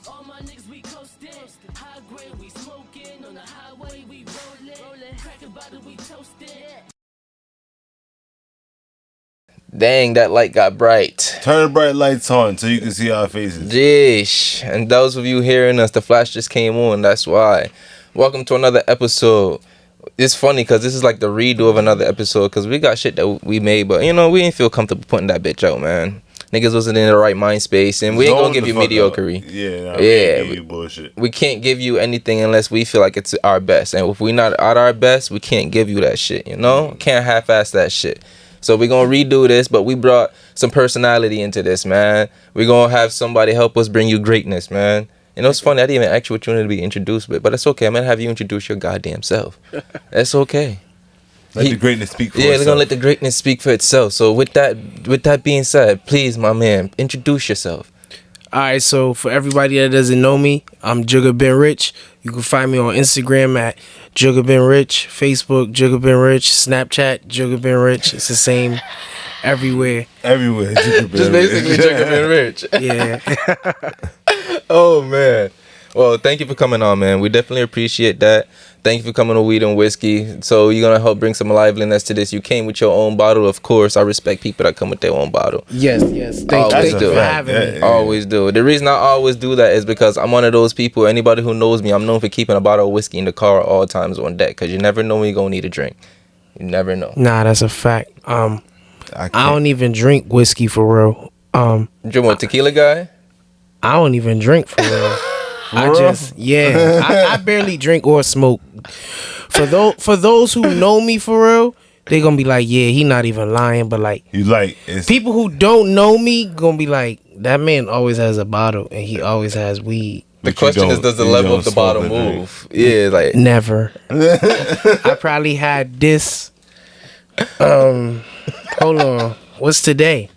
All my niggas we coastin', high grade we smoking, on the highway we rollin', crack a bottle we toastin'. Dang, that light got bright. Turn the bright lights on so you can see our faces. Jeesh. And those of you hearing us, the flash just came on. That's why. Welcome to another episode. It's funny because this is like the redo of another episode because we got shit that we made, but you know, we didn't feel comfortable putting that bitch out, man. Niggas wasn't in the right mind space, and we ain't gonna give you mediocrity. Yeah, bullshit. We can't give you anything unless we feel like it's our best, and if we not at our best, we can't give you that shit. You know, can't half-ass that shit. So we gonna redo this, but we brought some personality into this, man. We gonna have somebody help us bring you greatness, man. You know, it's funny. I didn't even ask you what you wanted to be introduced with, but it's okay. I'm gonna have you introduce your goddamn self. That's okay. Let the greatness speak for itself. Yeah, we're gonna let the greatness speak for itself. So with that being said, please, my man, introduce yourself. Alright, so for everybody that doesn't know me, I'm Jugga Been Rich. You can find me on Instagram at Jugga Been Rich, Facebook Jugga Been Rich, Snapchat Jugga Been Rich. It's the same everywhere. Everywhere, Jugga Been Just basically Jugga Been Rich. Yeah. Oh man. Well, thank you for coming on, man. We definitely appreciate that. Thank you for coming to Weed and Whiskey. So you're going to help bring some liveliness to this. You came with your own bottle, of course. I respect people that come with their own bottle. Yes. Thank you for having me. Yeah. Always do. The reason I always do that is because I'm one of those people, anybody who knows me, I'm known for keeping a bottle of whiskey in the car at all times on deck because you never know when you're going to need a drink. You never know. Nah, that's a fact. I don't even drink whiskey for real. You're what, tequila guy? I don't even drink for real. I barely drink or smoke. For those who know me for real, they gonna be like, yeah, he not even lying. But like, people who don't know me gonna be like, that man always has a bottle and he always has weed. The question is, does the level of the bottle move? Yeah, like never. I probably had this. Hold on, what's today?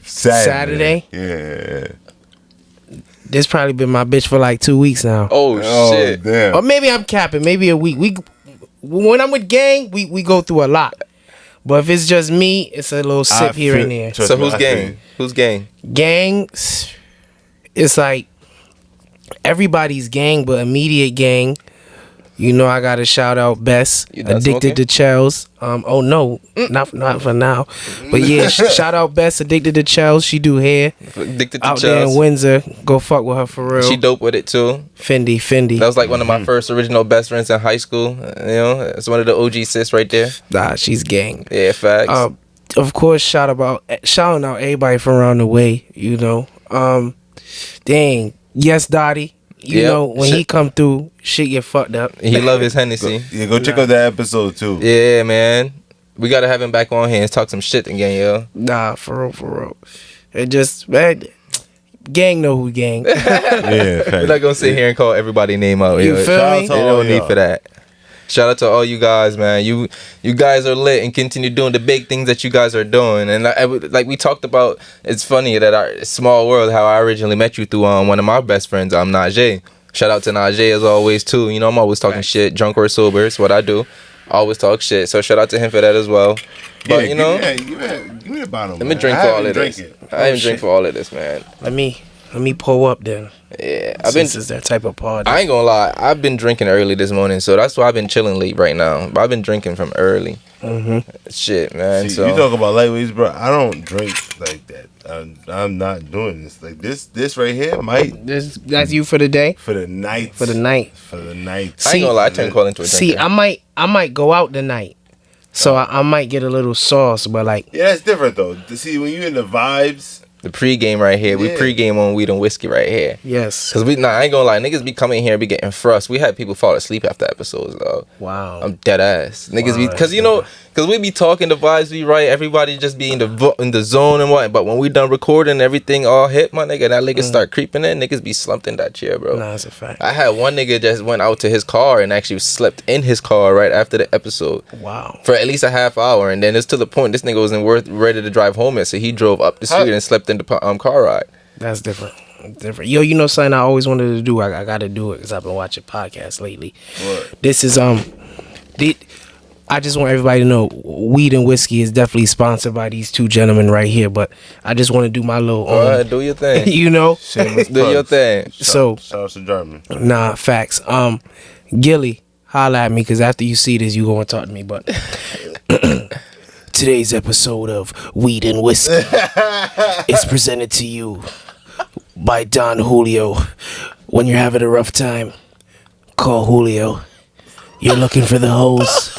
Saturday. Yeah. This probably been my bitch for like 2 weeks now. Oh shit! Damn. Or maybe I'm capping. Maybe a week. When I'm with gang, we go through a lot. But if it's just me, it's a little sip here and there. So who's gang? Who's gang? Gang, it's like everybody's gang, but immediate gang. You know, I gotta shout out Bess, Addicted to Chels. Oh no, not for now, but yeah, shout out Bess, Addicted to Chels. She do hair. Addicted to out Chels. there in Windsor. Go fuck with her for real. She dope with it too. Fendi. That was like one of my first original best friends in high school. You know, it's one of the OG sis right there. Nah, she's gang. Yeah, facts. Of course, shouting out everybody from around the way. You know, dang, yes, Dottie. You know, when he come through, shit get fucked up. He love his Hennessy. Go check out that episode too. Yeah, man. We gotta have him back on here and talk some shit again, yo. Nah, for real. It just, man, gang know who gang. Yeah, we're not gonna sit here and call everybody name out. You feel me? There's no need for that. Shout out to all you guys, man. You guys are lit and continue doing the big things that you guys are doing. And like we talked about, it's funny that our small world, how I originally met you through one of my best friends, Najee. Shout out to Najee as always too. You know, I'm always talking shit, drunk or sober. It's what I do. I always talk shit. So shout out to him for that as well. But you know, give me the bottle. Let me drink for all of this. I haven't drink for all of this, man. Let me pull up then. Yeah, This is that type of party. I ain't gonna lie, I've been drinking early this morning, so that's why I've been chilling late right now. But I've been drinking from early. Shit, man. See, you talk about lightweights, bro. I don't drink like that. I'm not doing this. Like this right here might. That's you for the day. For the night. For the night. I ain't gonna lie, I turned call into a drinker. See, I might go out tonight, so I might get a little sauce, but like. Yeah, that's different though. See, when you in the vibes. The pregame right here. We pregame on weed and whiskey right here. Yes. Cause I ain't gonna lie, niggas be coming here and be getting frust. We had people fall asleep after episodes, though. Wow. I'm dead ass. Niggas be, cause you know, cause we be talking, the vibes be right, everybody just be in the zone and what. But when we done recording, everything all hit, my nigga, that niggas start creeping in. Niggas be slumped in that chair, bro. Nah, that's a fact. I had one nigga just went out to his car and actually slept in his car right after the episode. Wow. For at least a half hour, and then it's to the point this nigga wasn't ready to drive home yet, so he drove up the street and slept in the car ride. That's different. Yo, you know something I always wanted to do? I gotta do it because I've been watching podcasts lately. What? This is I just want everybody to know Weed and Whiskey is definitely sponsored by these two gentlemen right here. But I just want to do my little All right, do your thing. you know, Shameless Do your plugs. thing. So Shout out to German. nah, facts. Gillie, holla at me because after you see this, you gonna talk to me. But today's episode of Weed and Whiskey is presented to you by Don Julio. When you're having a rough time, call Julio. You're looking for the hose,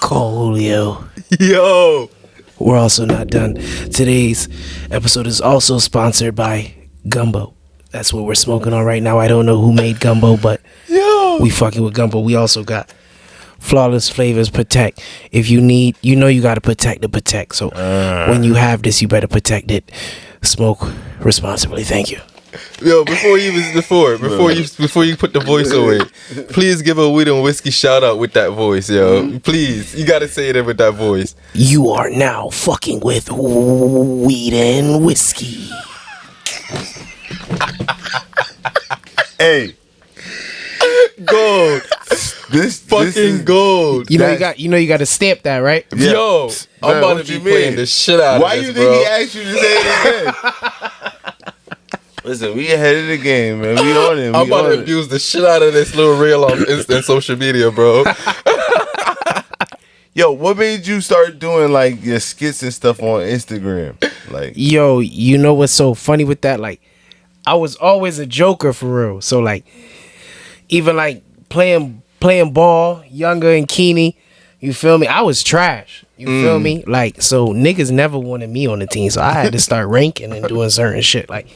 call Julio. Yo. We're also not done. Today's episode is also sponsored by Gumbo. That's what we're smoking on right now. I don't know who made Gumbo, but we fucking with Gumbo. We also got Flawless Flavors Protect. If you need, you know you got to protect the protect. So when you have this, you better protect it. Smoke responsibly. Thank you. Yo, before you put the voice away, please give a Weed and Whiskey shout out with that voice, yo. Please, you gotta say it with that voice. You are now fucking with Weed and Whiskey. Hey, Gold, this fucking is, gold. You know you got to stamp that, right? Yeah. Yo, I'm Man, about what to you be playing mean? the shit out Why of you this, think bro. he asked you to say it again? Listen, we ahead of the game, man. We on it. I'm We about on to it. abuse the shit out of this little reel on instant social media, bro. Yo, what made you start doing like your skits and stuff on Instagram? Like, Yo, you know what's so funny with that? Like, I was always a joker for real. So like, even like playing ball, Younger and Keeney, you feel me? I was trash. You feel me? Like, so niggas never wanted me on the team, so I had to start ranking and doing certain shit. Like,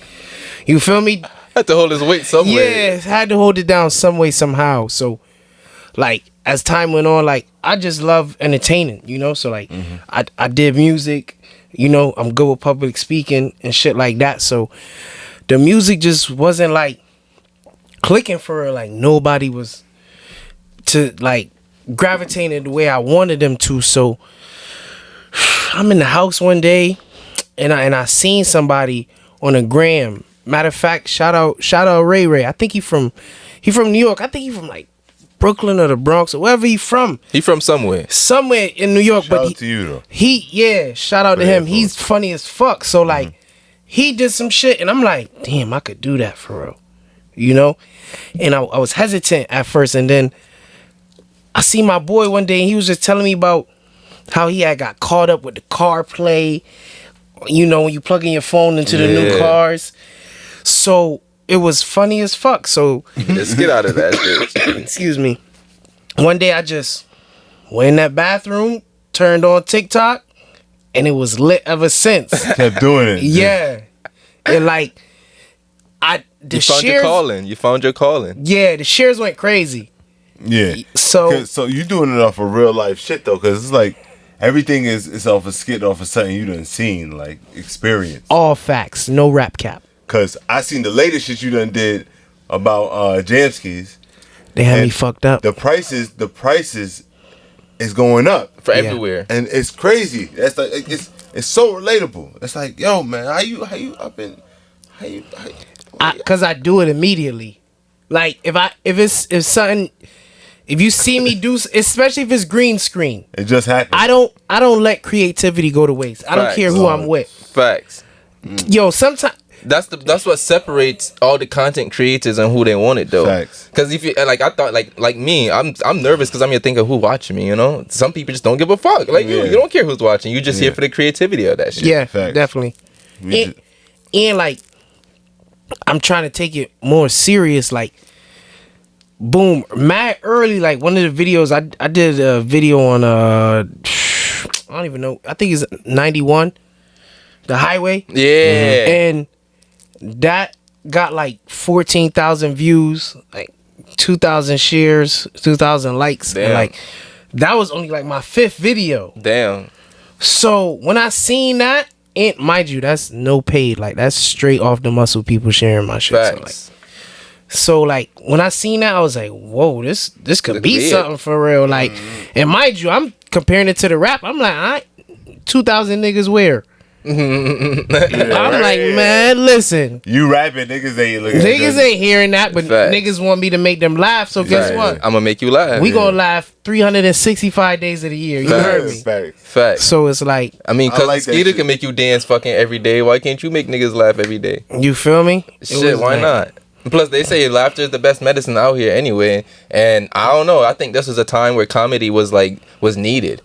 you feel me? Had to hold his weight somewhere. Yeah, had to hold it down some way, somehow. So, like, as time went on, like, I just love entertaining, you know? So, like, I did music, you know, I'm good with public speaking and shit like that. So, the music just wasn't, like, clicking for her. Like, nobody was to, like, gravitating the way I wanted them to. So, I'm in the house one day, and I seen somebody on a gram. Matter of fact, shout out Ray Ray. I think he from New York. I think he from like Brooklyn or the Bronx or wherever he from. He from somewhere. Somewhere in New York. shout but out to you though. Shout out to Very him. He's funny as fuck. So like, he did some shit, and I'm like, damn, I could do that for real, you know. And I was hesitant at first, and then I see my boy one day, and he was just telling me about how he had got caught up with the car play, you know, when you plug in your phone into the new cars. So it was funny as fuck. So Let's get out of that bitch. excuse me. One day I just went in that bathroom, turned on TikTok, and it was lit ever since. Kept doing it. Yeah. And like You found your calling. You found your calling. Yeah, the shares went crazy. Yeah. So So you doing it off of real life shit though, because it's like everything is off a skit, off of something you done seen, like experience. all facts, no rap cap. Cause I seen the latest shit you done did about Jamskis. They had me And fucked up. The prices is going up For Yeah. everywhere. and it's crazy. That's like it's so relatable. It's like, yo man, how you up in how you Cause I do it immediately. Like if you see me do, especially if it's green screen, it just happened. I don't let creativity go to waste. I don't Facts. care who I'm with. Facts. Yo, sometimes That's what separates all the content creators and who they want it though. Facts. Because if you like, I thought like me, I'm nervous because I'm here thinking who watching me. You know, some people just don't give a fuck. Like Yeah. you don't care who's watching. You just here Yeah. for the creativity of that shit. yeah, Facts. definitely. We And, and like I'm trying to take it more serious. Like, boom, mad early. Like one of the videos I did a video on I don't even know. I think it's 91, the highway, Yeah. and that got like 14,000 views, like 2,000 shares, 2,000 likes, and Damn. like that was only like my 5th video. Damn. So when I seen that, and mind you, that's no paid, like that's straight off the muscle people sharing my shit. Facts. So like when I seen that, I was like, whoa, this could Look be weird. something for real. Like, and mind you, I'm comparing it to the rap. I'm like, 2,000 niggas where? I'm like, man, listen. You rapping, niggas ain't looking. Niggas ain't hearing that, but Facts. niggas want me to make them laugh. So guess Facts. what? I'm gonna make you laugh. We gonna laugh 365 days of the year. You heard me? Facts. So it's like, I mean, I cause like that Skeeter shit. can make you dance fucking every day. Why can't you make niggas laugh every day? you feel me? It Shit, was why like- not? Plus, they say laughter is the best medicine out here anyway. And I don't know. I think this was a time where comedy was needed.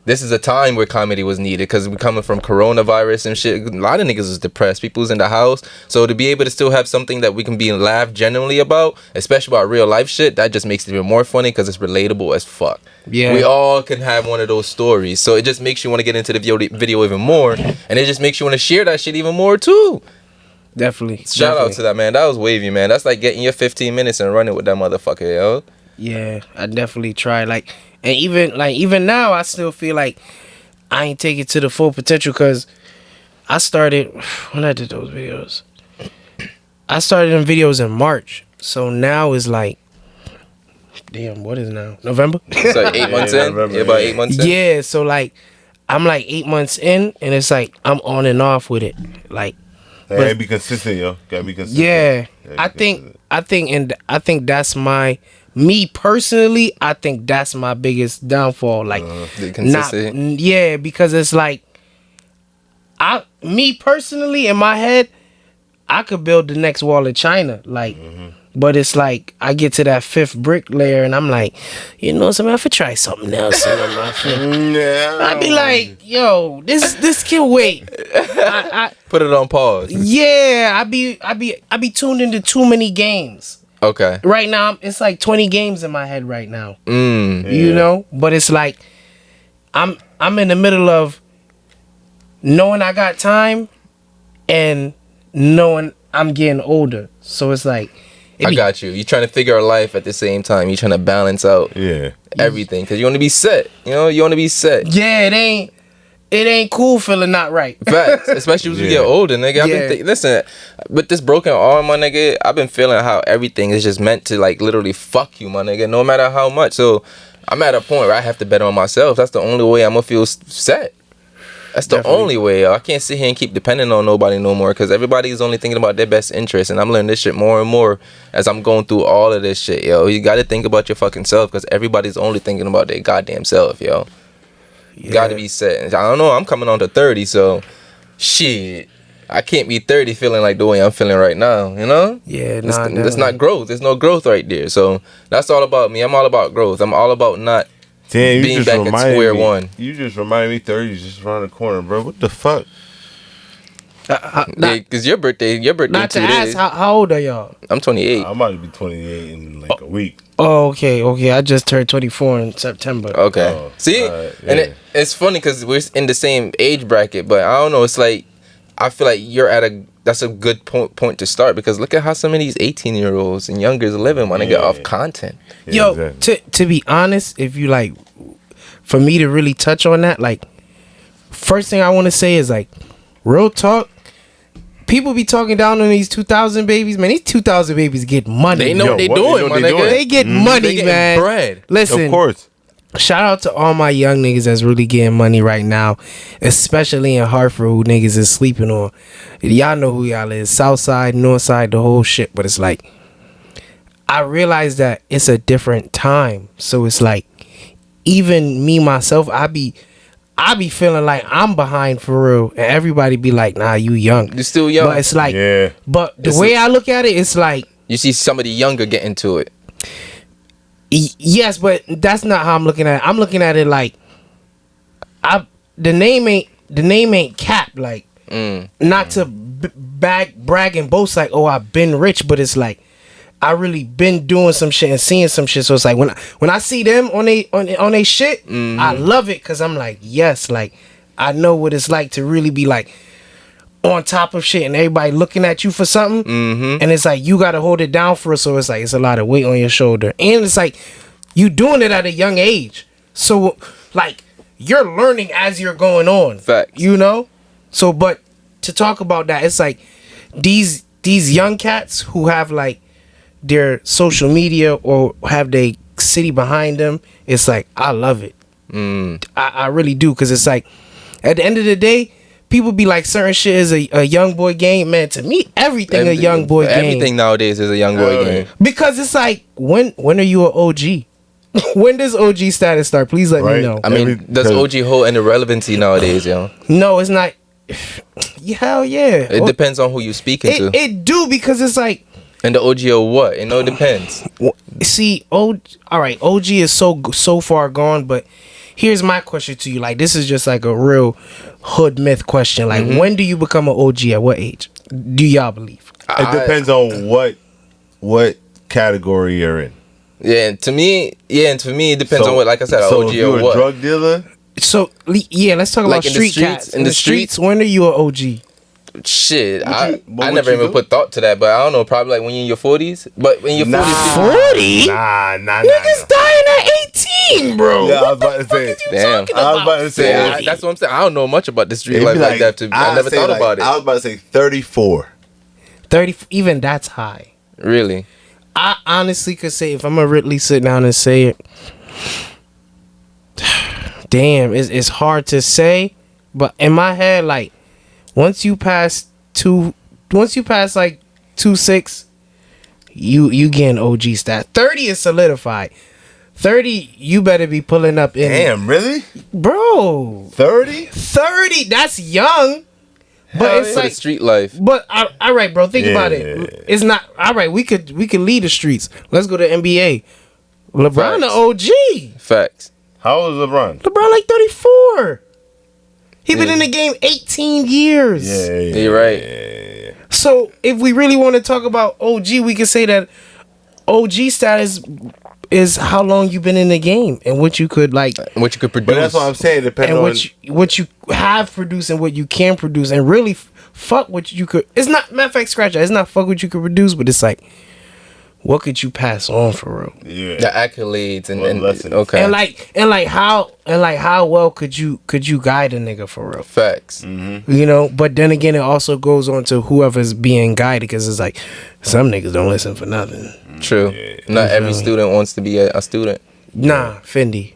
This is a time where comedy was needed because we're coming from coronavirus and shit. A lot of niggas was depressed. People was in the house. So to be able to still have something that we can be laughed genuinely about, especially about real life shit, that just makes it even more funny because it's relatable as fuck. Yeah. We all can have one of those stories. So it just makes you want to get into the video even more. And it just makes you want to share that shit even more too. Definitely. Shout out to that, man. That was wavy, man. That's like getting your 15 minutes and running with that motherfucker, yo. Yeah, I definitely try. Like, and even now, I still feel like I ain't take it to the full potential because I started when I did those videos. I started them videos in March, so now it's like, damn, what is now? November? It's like 8 months in. November, Yeah, about yeah. 8 months in. Yeah, so like I'm like 8 months in, and it's like I'm on and off with it. Like, Gotta be consistent, yo. Gotta be consistent. yeah, Gotta be I think that's me personally. I think that's my biggest downfall. Like, The consistency. yeah, because it's like me personally in my head, I could build the next wall of China. Like, but it's like I get to that 5th brick layer, and I'm like, you know, something I have to try something else. Yeah. I'd be like, yo, this can wait. Put it on pause. Yeah, I be tuned into too many games. Okay. Right now, it's like 20 games in my head right now. Mm. You know, but it's like I'm in the middle of knowing I got time and knowing I'm getting older. So it's like I got you. You're trying to figure out life at the same time. You're trying to balance out Yeah. everything because you want to be set. You know, you want to be set. Yeah, it ain't cool feeling not right. Facts, especially as we Yeah. get older, nigga. I've Yeah. been listen, with this broken arm, my nigga, I've been feeling how everything is just meant to like literally fuck you, my nigga, no matter how much. So I'm at a point where I have to bet on myself. That's the only way I'm gonna feel set. That's the Definitely. only way. Yo. I can't sit here and keep depending on nobody no more because everybody's only thinking about their best interest, and I'm learning this shit more and more as I'm going through all of this shit, yo. You gotta think about your fucking self because everybody's only thinking about their goddamn self, yo. Yeah. Gotta be set. I don't know. I'm coming on to 30, so shit. I can't be 30 feeling like the way I'm feeling right now. You know? Yeah, That's definitely. not growth. There's no growth right there. So that's all about me. I'm all about growth. I'm all about not. Damn, being you just back at reminded square me. one. You just reminded me 30 is just around the corner, bro. What the fuck? Because your birthday in Not 2 to days. ask, how old are y'all? I'm 28. I'm about to be 28 in like a week. Oh, okay. I just turned 24 in September. Okay. Oh, See, alright, and yeah. it's funny because we're in the same age bracket, but I don't know. It's like I feel like you're at that's a good point to start because look at how some of these 18-year-olds and youngers are living when they get Yeah. off content. Yeah, Yo, exactly. to be honest, if you like, for me to really touch on that, like, first thing I want to say is like, real talk. People be talking down on these 2000 babies, man. These 2000 babies get money. They know Yo, what they what- doing, they know my what they nigga. doing. They get money, They getting man. bread. Listen, Of course. shout out to all my young niggas that's really getting money right now, especially in Hartford, who niggas is sleeping on. Y'all know who y'all is. South side, north side, the whole shit. But it's like, I realize that it's a different time. So it's like, even me, myself, I be feeling like I'm behind for real. And everybody be like, nah, you young. You're still young. But it's like, Yeah. but the It's way I look at it, it's like, You see somebody younger get into it. yes, but that's not how I'm looking at it. I'm looking at it like the name ain't Cap. Like, not to brag and boast like, oh, I've been rich, but it's like I really been doing some shit and seeing some shit. So it's like when I see them on they shit, I love it because I'm like, yes, like I know what it's like to really be like on top of shit and everybody looking at you for something, and it's like you gotta hold it down for us. So it's like it's a lot of weight on your shoulder, and it's like you doing it at a young age. So like you're learning as you're going on. Facts. You know. So, but to talk about that, it's like these young cats who have like their social media or have their city behind them. It's like I love it. I really do, because it's like at the end of the day, people be like certain shit is a young boy game. Man, to me, everything a young boy game. Everything nowadays is a young boy game. Because it's like, when are you an OG? When does OG status start? Please let me know. I mean, does OG hold any relevancy nowadays, yo? No, it's not. Hell yeah. It depends on who you speaking to. It do, because it's like. And the OG or what? It depends. See, all right, OG is so far gone, but here's my question to you. Like, this is just like a real hood myth question. Like, when do you become an OG? At what age? Do y'all believe? It depends on what category you're in. Yeah, and to me, it depends on what. Like I said, so OG if you're or a what. drug dealer. So yeah, let's talk about street cats. In the streets, when are you an OG? Shit, I what never you even do? put thought to that, but I don't know. Probably like when you're in your 40s. But in your 40s, 40? Nah. Niggas dying at 18, bro. Yeah, I was about to say. damn. I was about to say. That's what I'm saying. I don't know much about the street It'd life be like that. I never thought about it. I was about to say 34. 30, even that's high. Really? I honestly could say, if I'm gonna really sit down and say it, damn, it's hard to say, but in my head, like, once you pass like 2.6, you getting OG stat. 30 is solidified. 30, you better be pulling up in. Damn, really? Bro. 30? 30, that's young. But it's For the like street life. But all right, bro. Think about it. It's not all right. We could lead the streets. Let's go to NBA. LeBron, the OG. Facts. How old is LeBron? LeBron like 34. He been in the game 18 years. Yeah, You're right. So if we really want to talk about OG, we could say that OG status is how long you been in the game and what you could like. What you could produce. But that's what I'm saying. Depending And on what you have produced and what you can produce, and really fuck what you could. It's not, matter of fact, scratch that. It's not fuck what you could produce, but it's like, what could you pass on for real? yeah. the accolades and lessons. okay. And like how well could you guide a nigga for real? Facts. You know, but then again, it also goes on to whoever's being guided, because it's like some niggas don't listen for nothing. True. Not every student wants to be a student. Nah, Fendi.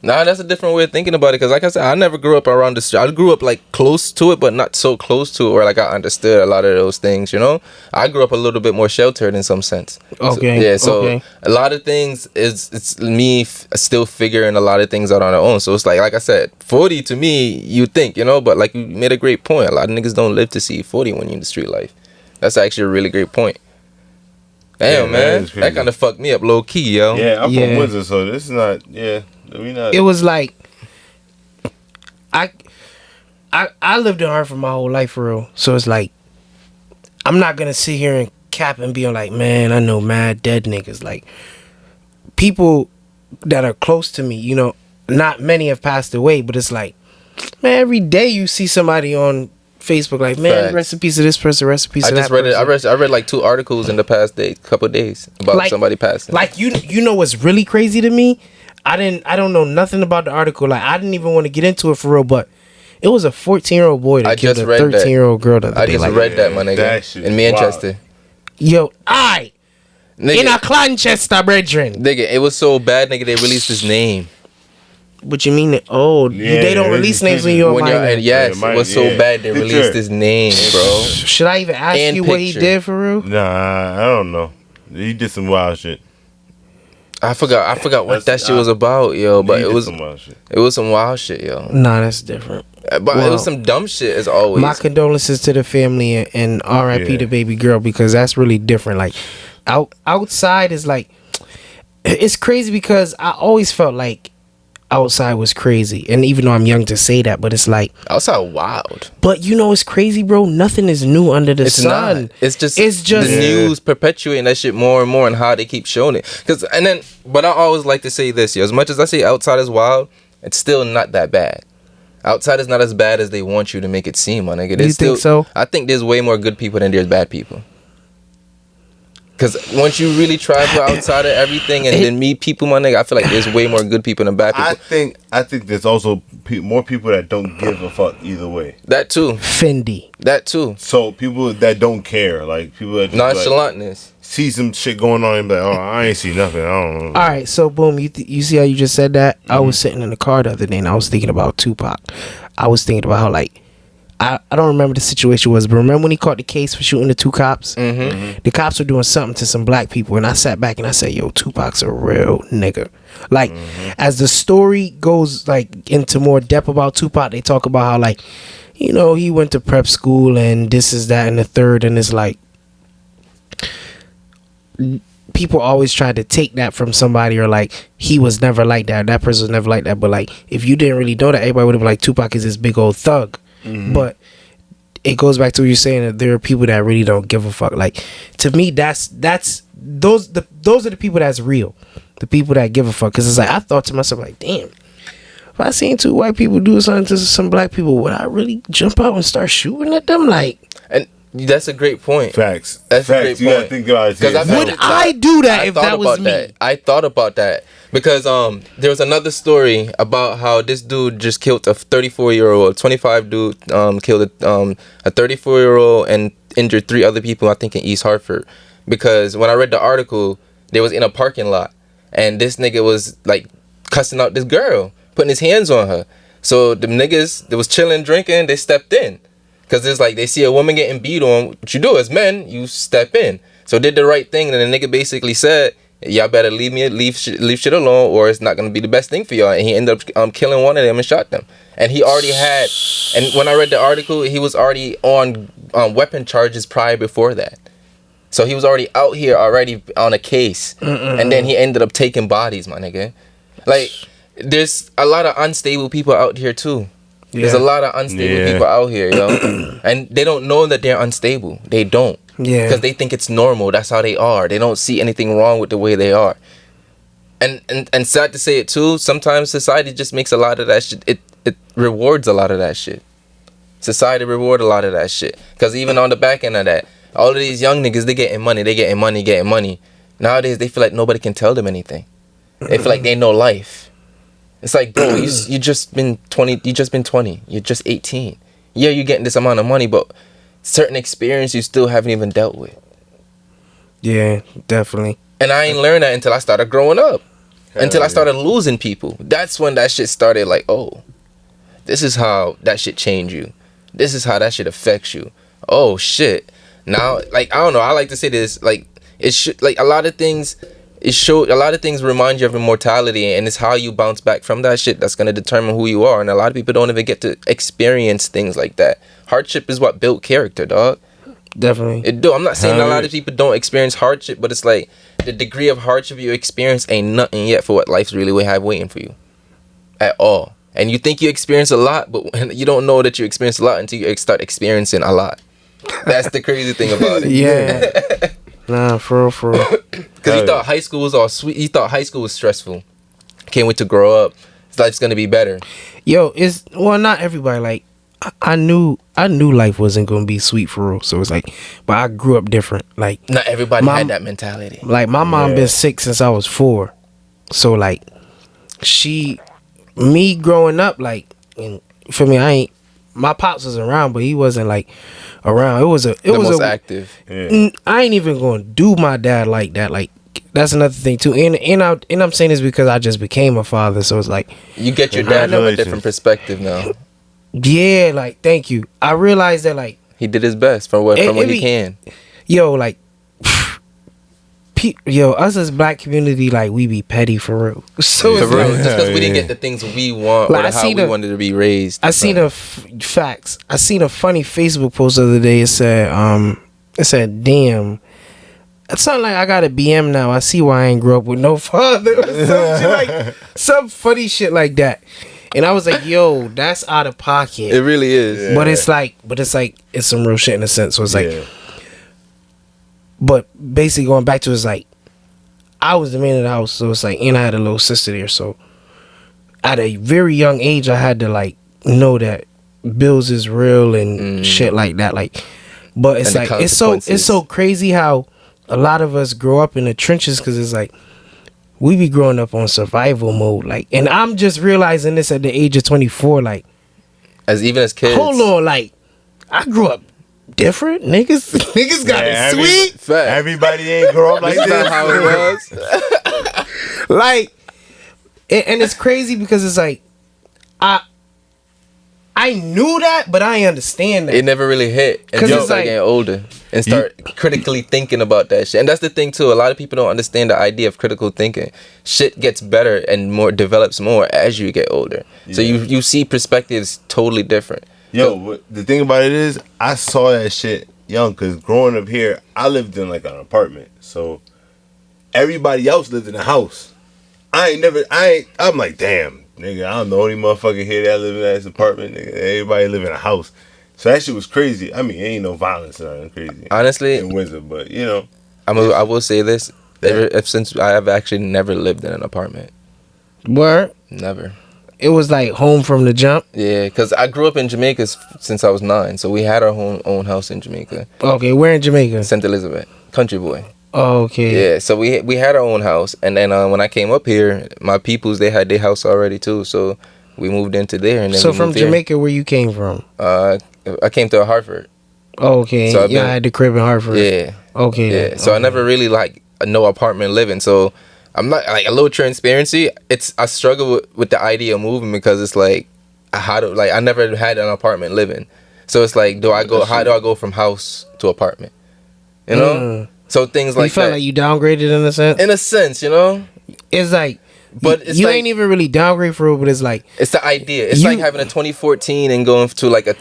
Nah, that's a different way of thinking about it. Because like I said, I never grew up around the street. I grew up like close to it, but not so close to it where like I understood a lot of those things, you know? I grew up a little bit more sheltered in some sense. Okay. So a lot of things it's me still figuring a lot of things out on our own. So it's like I said, 40 to me, you think, you know? But like you made a great point. A lot of niggas don't live to see 40 when you're in the street life. That's actually a really great point. Damn, man. That kind of fucked me up low key, yo. Yeah, I'm from Windsor, so this is not. Yeah, we not. It was like I lived in Hartford my whole life for real. So it's like I'm not gonna sit here and cap and be like, man, I know mad dead niggas. Like, people that are close to me, you know, not many have passed away, but it's like, man, every day you see somebody on Facebook like, man, Facts. recipes of this person, recipes of that person. I read like 2 articles in the past couple of days about Like- somebody passing. Like, you know what's really crazy to me? I don't know nothing about the article. Like, I didn't even want to get into it for real, but it was a 14-year-old boy that I killed just a read that. 13-year-old girl the other I day. just Like, read that, my that nigga, shit in is Manchester. yo, in a Nigga, Clanchester, brethren. nigga, it was so bad, nigga, they released his name. What you mean? They don't release names when you're a minor. Yes, it was so bad they released his name, bro. Should I even ask And you what he picture. did for real? Nah, I don't know. He did some wild shit. I forgot what that shit was about, yo. But He it did was some wild shit. some wild shit, yo. Nah, that's different. But it Well, was some dumb shit as always. My condolences to the family and R.I.P. Yeah. the baby girl, because that's really different. Like, outside is like, it's crazy because I always felt like outside was crazy, and even though I'm young to say that, but it's like, Outside wild. but you know, it's crazy, bro. Nothing is new under the It's sun. not. It's just Yeah. the news perpetuating that shit more and more, and how they keep showing it. But I always like to say this, yo. As much as I say outside is wild, it's still not that bad. Outside is not as bad as they want you to make it seem, my nigga. You think so? I think there's way more good people than there's bad people. Because once you really try to go outside of everything and then meet people, my nigga, I feel like there's way more good people than bad people. I think there's also more people that don't give a fuck either way. That too. Fendi. That too. So people that don't care, like people that just Nonchalantness. see some shit going on and be like, oh, I ain't see nothing. I don't know. All right, so boom, you see how you just said that? I was sitting in the car the other day and I was thinking about Tupac. I was thinking about how like I don't remember the situation was, but remember when he caught the case for shooting the 2 cops? The cops were doing something to some black people, and I sat back and I said, yo, Tupac's a real nigga. Like, as the story goes like into more depth about Tupac, they talk about how like, you know, he went to prep school and this is that and the third, and it's like people always try to take that from somebody, or like he was never like that, that person was never like that. But like if you didn't really know that, everybody would have been like, Tupac is this big old thug. But it goes back to what you're saying, that there are people that really don't give a fuck. Like, to me, those are the people that's real, the people that give a fuck. Because it's like, I thought to myself like, damn, if I seen 2 white people do something to some black people, would I really jump out and start shooting at them? Like, and that's a great point. Facts. That's Facts. a great You point. gotta think about it. would I do that if that was me? I thought about that because there was another story about how this dude just killed a 34-year-old, 25 dude killed a 34-year-old and injured 3 other people, I think in East Hartford. Because when I read the article, they was in a parking lot and this nigga was like cussing out this girl, putting his hands on her. So the niggas that was chilling, drinking, they stepped in. Because it's like they see a woman getting beat on. What you do as men, you step in. So did the right thing. And the nigga basically said, y'all better leave shit alone, or it's not going to be the best thing for y'all. And he ended up killing one of them and shot them. And he already had, and when I read the article, he was already on weapon charges prior before that. So he was already out here already on a case. And then he ended up taking bodies, my nigga. Like, there's a lot of unstable people out here too. There's a lot of unstable people out here, yo. And they don't know that they're unstable. They don't. Yeah. Because they think it's normal. That's how they are. They don't see anything wrong with the way they are. And sad to say it too, sometimes society just makes a lot of that shit. It rewards a lot of that shit. Society reward a lot of that shit. Because even on the back end of that, all of these young niggas, they getting money. Nowadays, they feel like nobody can tell them anything. They feel like they know life. It's like, bro, you just been 20. You just been 20. You're just 18. Yeah, you're getting this amount of money, but certain experience you still haven't even dealt with. Yeah, definitely. And I ain't learned that until I started growing up. Until I started losing people. That's when that shit started. Like, oh, this is how that shit change you. This is how that shit affects you. Oh shit. Now, like, I don't know. I like to say this. Like, it should, like, a lot of things. A lot of things remind you of immortality, and it's how you bounce back from that shit that's gonna determine who you are. And a lot of people don't even get to experience things like that. Hardship is what built character, dog. Definitely. It do. I'm not saying a lot of people don't experience hardship, but it's like the degree of hardship you experience ain't nothing yet for what life's really will have waiting for you, at all. And you think you experience a lot, but you don't know that you experience a lot until you start experiencing a lot. That's the crazy thing about it. Yeah. Nah, for real. Because he thought high school was all sweet. He thought high school was stressful. Can't wait to grow up. His life's gonna be better. Yo, not everybody. Like, I knew life wasn't gonna be sweet for real. So it's like, but I grew up different. Like, Not everybody had that mentality. Like, my mom been sick since I was 4. So like, me growing up, like, and for me, my pops was around, but he wasn't like around. It was most active. I ain't even gonna do my dad like that. Like, that's another thing too. And I'm saying this because I just became a father, so it's like You get your dad from a different perspective now. Yeah, like, thank you. I realized that, like, He did his best from what he can. Yo, like, us as black community, like, we be petty for real. So For it's real, like, just because we didn't get the things we want Like, or how we wanted to be raised. I seen facts. I seen a funny Facebook post the other day. It said, damn, it's not like I got a BM now. I see why I ain't grew up with no father. Some funny shit like that. And I was like, yo, that's out of pocket. It really is. Yeah. But it's like it's some real shit in a sense. So it's like, but basically going back to, it's like, I was the man of the house. So it's like, and I had a little sister there. So at a very young age, I had to, like, know that bills is real and shit like that. Like, but it's like, it's so crazy how a lot of us grow up in the trenches, because it's like, we be growing up on survival mode. Like, and I'm just realizing this at the age of 24. Like, even as kids. Hold on, like, I grew up different. Niggas got it sweet. Everybody ain't grow up like this. That's not how it was. Like, and it's crazy because it's like, I knew that, but I understand that. It never really hit until you start getting older and start critically thinking about that shit. And that's the thing too. A lot of people don't understand the idea of critical thinking. Shit gets better and more develops more as you get older. Yeah. So you see perspectives totally different. The thing about it is, I saw that shit young, because growing up here, I lived in like an apartment. So everybody else lived in a house. I'm like, damn, nigga, I'm the only motherfucker here that live in this apartment. Nigga, everybody live in a house. So that shit was crazy. I mean, ain't no violence or nothing crazy. Honestly, in Windsor, but you know, I will say this: since I have actually never lived in an apartment. Word? Never. It was like home from the jump. Yeah, because I grew up in Jamaica since I was 9, so we had our own house in Jamaica. Okay, where in Jamaica? St. Elizabeth, country boy. Oh, okay. Yeah, so we had our own house, and then when I came up here, my peoples, they had their house already too, so we moved into there. And then so from Jamaica, where you came from? I came to Hartford. Oh, okay. So I had the crib in Hartford. Yeah. Okay. Yeah. So I never really like no apartment living. So I'm not like a little transparency. I struggle with the idea of moving because it's like I never had an apartment living. So it's like how do I go from house to apartment? You know? So things like that. You felt like you downgraded in a sense? In a sense, you know? It's like, but it's you ain't even really downgrade for it, but it's like... It's the idea. It's like having a 2014 and going to like a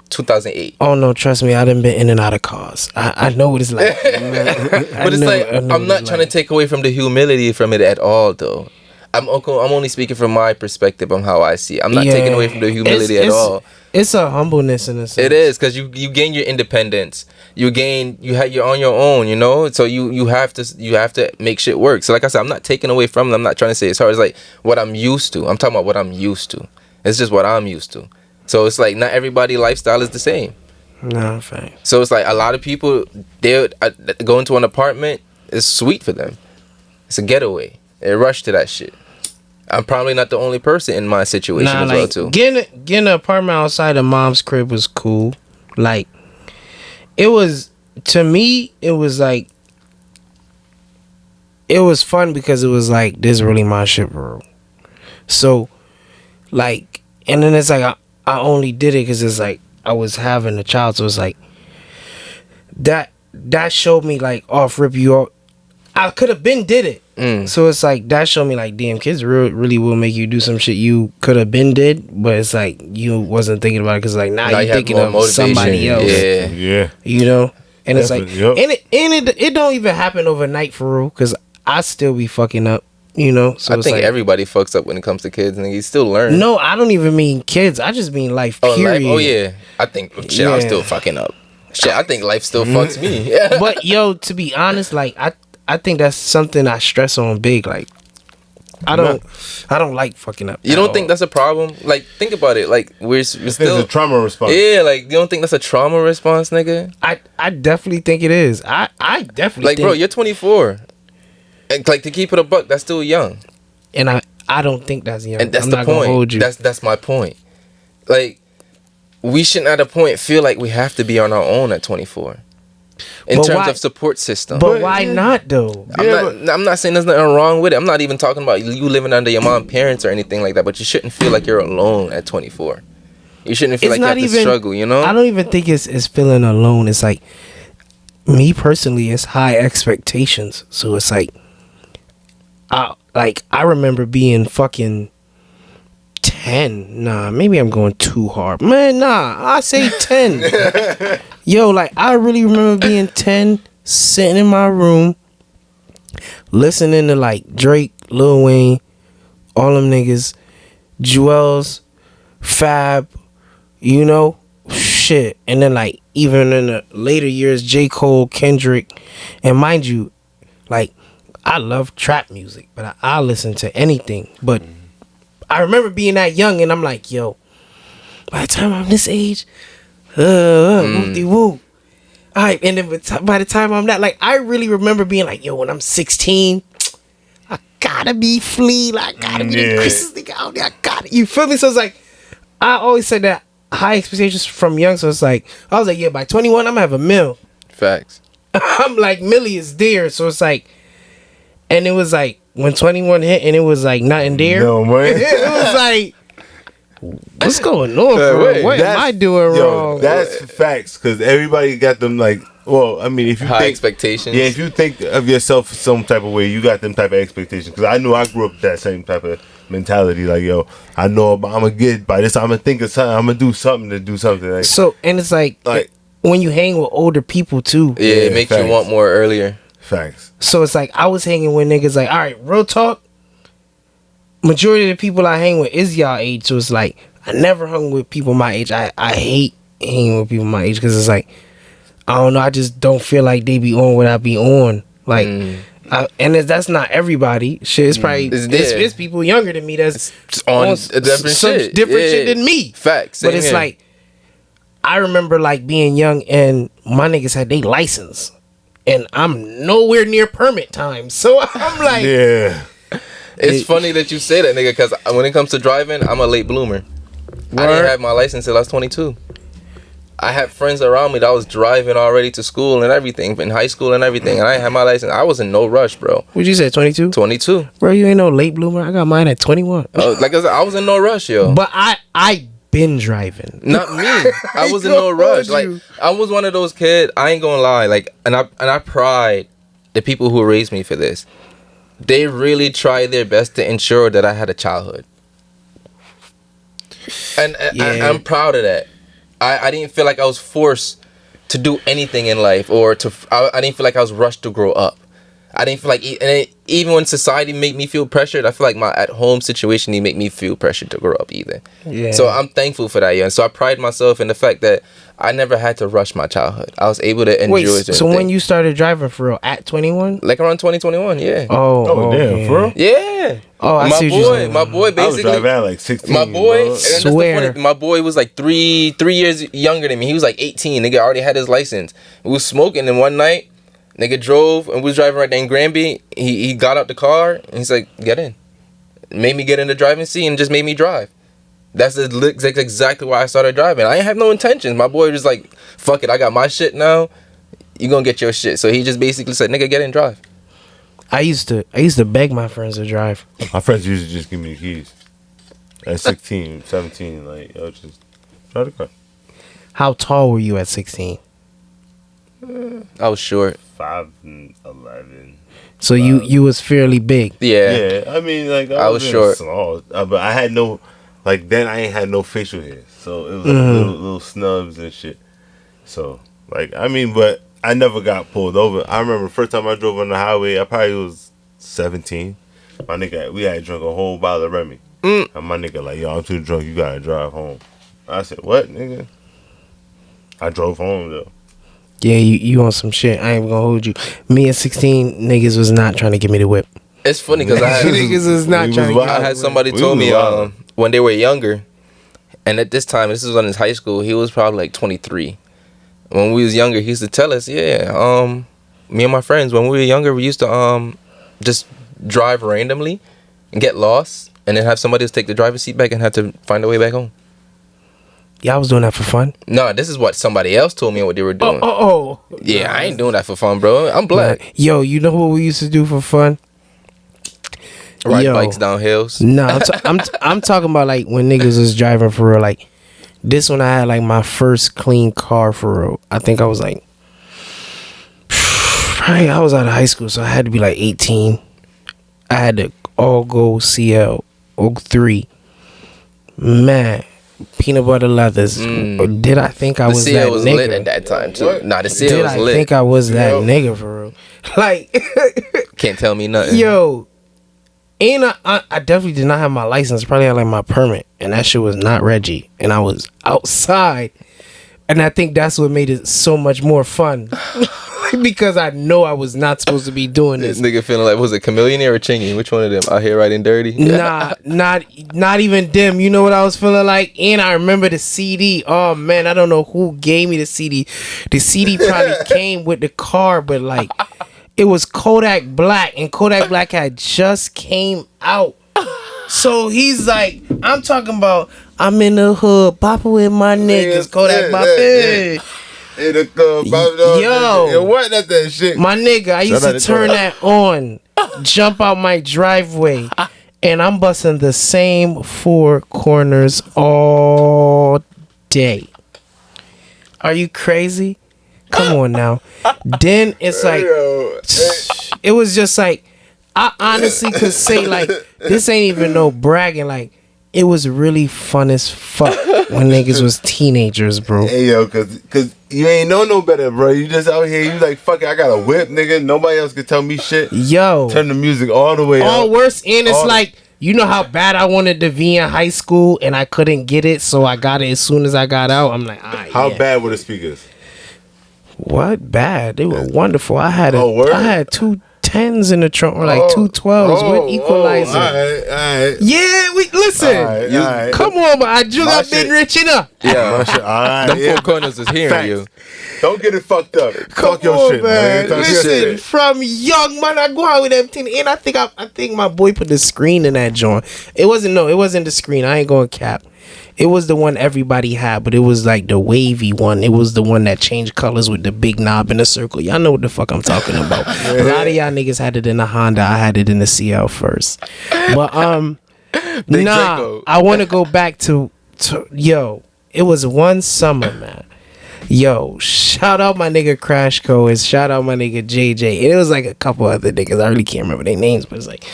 2008. Oh, no, trust me. I done been in and out of cars. I know what it's like. But it's like, I'm not trying to take away from the humility from it at all, though. I'm only speaking from my perspective on how I see it. I'm not taking away from the humility at all. It's a humbleness in a sense. It is, because you gain your independence. You're on your own, you know. So you have to make shit work. So like I said, I'm not taking away from it. I'm not trying to say it's hard. It's like what I'm used to. I'm talking about what I'm used to. It's just what I'm used to. So it's like not everybody's lifestyle is the same. No, fine. So it's like a lot of people, they go into an apartment. It's sweet for them. It's a getaway. They rush to that shit. I'm probably not the only person in my situation as well too. Getting an apartment outside of mom's crib was cool. Like, it was, to me, it was like, it was fun because it was like, this is really my shit, bro. So, like, and then it's like, I only did it because it's like, I was having a child. So it's like, that showed me like, off rip, I could have did it. So it's like, that showed me like, damn, kids really will make you do some shit you could have did, but it's like you wasn't thinking about it because like now you're thinking of motivation. Somebody else. Yeah. You know, and definitely, it's like, and it don't even happen overnight for real, because I still be fucking up. You know, so I think like, everybody fucks up when it comes to kids, and you still learn. No, I don't even mean kids. I just mean life. Period. Oh yeah, I think shit. I'm still fucking up. Shit, I think life still fucks me. But yo, to be honest, like I think that's something I stress on big. Like, I don't like fucking up. You don't think that's a problem? Like, think about it. Like, we're still a trauma response. Yeah, like you don't think that's a trauma response, nigga? I definitely think it is. I definitely like, bro, you're 24. And, like, to keep it a buck, that's still young. And I don't think that's young. And that's the point. That's my point. Like, we shouldn't at a point feel like we have to be on our own at 24. In terms of support system. But why not though? I'm not saying there's nothing wrong with it. I'm not even talking about you living under your mom's parents or anything like that, but you shouldn't feel like you're alone at 24. You shouldn't feel like you have to struggle, you know? I don't even think it's feeling alone. It's like, me personally, it's high expectations. So it's like, I remember being fucking 10. Nah, maybe I'm going too hard. Man, nah, I say 10. Yo, like, I really remember being 10, sitting in my room, listening to, like, Drake, Lil Wayne, all them niggas, Jewels, Fab, you know, shit. And then, like, even in the later years, J. Cole, Kendrick. And mind you, like, I love trap music, but I listen to anything. But I remember being that young, and I'm like, yo, by the time I'm this age, whoop-de-whoop. All right, and then by the time I'm not, like, I really remember being like, yo, when I'm 16, I gotta be Flea, like, I gotta be the Christmas nigga out there, I gotta, you feel me? So it's like, I always said that high expectations from young, so it's like, I was like, yeah, by 21, I'm gonna have a mill. Facts. I'm like, Millie is there, so it's like, and it was like, when 21 hit and it was like nothing there. No, man. It was like, What's going on, bro? What am I doing wrong? That's facts, because everybody got them like. Well, I mean, if you high think, expectations. yeah, if you think of yourself some type of way, you got them type of expectations. Because I knew I grew up with that same type of mentality. Like, yo, I know I'm gonna get by this. I'm gonna think of something. I'm gonna do something to do something. Like, so, and it's like when you hang with older people too. Yeah, it makes you want more earlier. Facts. So it's like I was hanging with niggas like, all right, real talk. Majority of the people I hang with is y'all age, so it's like I never hung with people my age. I hate hanging with people my age because it's like I don't know. I just don't feel like they be on what I be on. Like, and that's not everybody. Shit, it's probably it's people younger than me that's on a different shit, shit than me. Facts, but it's here. like I remember like being young and my niggas had they license, and I'm nowhere near permit time. So I'm like, yeah. It's funny that you say that, nigga, because when it comes to driving, I'm a late bloomer. I didn't have my license till I was 22. I had friends around me that was driving already to school and everything, in high school and everything, and I didn't have my license. I was in no rush, bro. What'd you say, 22? 22. Bro, you ain't no late bloomer. I got mine at 21. Like I said, I was in no rush, yo. But I been driving. Not me. I was in no rush. Like, I was one of those kids, I ain't gonna lie, like, and I pride the people who raised me for this. They really tried their best to ensure that I had a childhood. And I'm proud of that. I didn't feel like I was forced to do anything in life, or I didn't feel like I was rushed to grow up. I didn't feel like, even when society made me feel pressured, I feel like my at-home situation didn't make me feel pressured to grow up either. Yeah. So I'm thankful for that, yeah. And so I pride myself in the fact that I never had to rush my childhood. I was able to enjoy it. So when you started driving for real, at 21? Like around 2021, yeah. Oh damn, for real? Yeah. Oh, I see what you're saying. My boy basically. I was driving at like 16. My boy, swear. My boy was like three years younger than me. He was like 18. Nigga already had his license. We was smoking, and one night, nigga drove and we was driving right there in Granby. He got out the car and he's like, get in. Made me get in the driving seat and just made me drive. That's exactly why I started driving. I ain't have no intentions. My boy was like, fuck it, I got my shit now. You gonna get your shit. So he just basically said, nigga, get in and drive. I used to beg my friends to drive. My friends used to just give me the keys. At 16, 17, like, yo, just drive the car. How tall were you at 16? I was short. 5'11". So you was fairly big. Yeah. I mean, like, I was short. Small, but I had no, like, then I ain't had no facial hair, so it was like little snubs and shit. So, like, I mean, but I never got pulled over. I remember the first time I drove on the highway, I probably was 17. My nigga, we had drunk a whole bottle of Remy. And my nigga like, yo, I'm too drunk, you gotta drive home. I said, what, nigga? I drove home, though. Yeah, you on some shit. I ain't gonna hold you. Me at 16, niggas was not trying to give me the whip. It's funny because niggas was not trying to. I had somebody told me when they were younger, and at this time, this was in his high school. He was probably like 23. When we was younger, he used to tell us, me and my friends, when we were younger, we used to just drive randomly and get lost, and then have somebody else take the driver's seat back and have to find their way back home. Y'all was doing that for fun? No, this is what somebody else told me what they were doing. Yeah, I ain't doing that for fun, bro. I'm black. Yo, you know what we used to do for fun? Ride bikes down hills. Nah, I'm talking about like when niggas was driving for real. Like this when I had like my first clean car for real. I think I was like, I was out of high school, so I had to be like 18. I had to all go CL 03. Man. Peanut butter leathers. Did I think I was that nigga? The CL was lit at that time too. Nah, the CL was lit. Did I think I was that nigga for real? Like, can't tell me nothing. Yo, I definitely did not have my license. Probably had like my permit, and that shit was not Reggie. And I was outside, and I think that's what made it so much more fun. Because I know I was not supposed to be doing this. Nigga feeling like, was it Chameleon or Chingy? Which one of them? Out here riding dirty? Nah, not even them. You know what I was feeling like? And I remember the CD. Oh man, I don't know who gave me the CD. The CD probably came with the car, but like it was Kodak Black, and Kodak Black had just came out. So he's like, I'm talking about, I'm in the hood, popping with my niggas, Kodak Black. Yo, what at that shit? My nigga, I used to turn that on, jump out my driveway, and I'm busting the same 4 corners all day. Are you crazy? Come on now. Then it's like, it was just like, I honestly could say like, this ain't even no bragging. Like, it was really fun as fuck when niggas was teenagers, bro. Hey, yo, cause you ain't know no better, bro. You just out here, you like, fuck it, I got a whip, nigga. Nobody else can tell me shit. Yo. Turn the music all the way up. All worse, and it's like, you know how bad I wanted to be in high school and I couldn't get it, so I got it as soon as I got out. I'm like, how bad were the speakers? What bad? They were wonderful. I had word? 2 10s in the trunk, or like 2 12s with equalizer. All right. Yeah, we listen. All right. Come on, man. I just got been rich enough. Yeah, All right. them 4 corners is hearing Facts. you. Don't get it fucked up. Come Talk your on, shit, man. Talk your Listen, shit. from young man, I go out with them thing, and I think my boy put the screen in that joint. It wasn't the screen. I ain't going cap. It was the one everybody had, but it was like the wavy one. It was the one that changed colors with the big knob in the circle. Y'all know what the fuck I'm talking about. A lot of y'all niggas had it in the Honda. I had it in the CL first. But Draco. I want to go back to yo. It was one summer, man. Yo, shout out my nigga Crash Co. and shout out my nigga JJ. And it was like a couple other niggas. I really can't remember their names, but it's like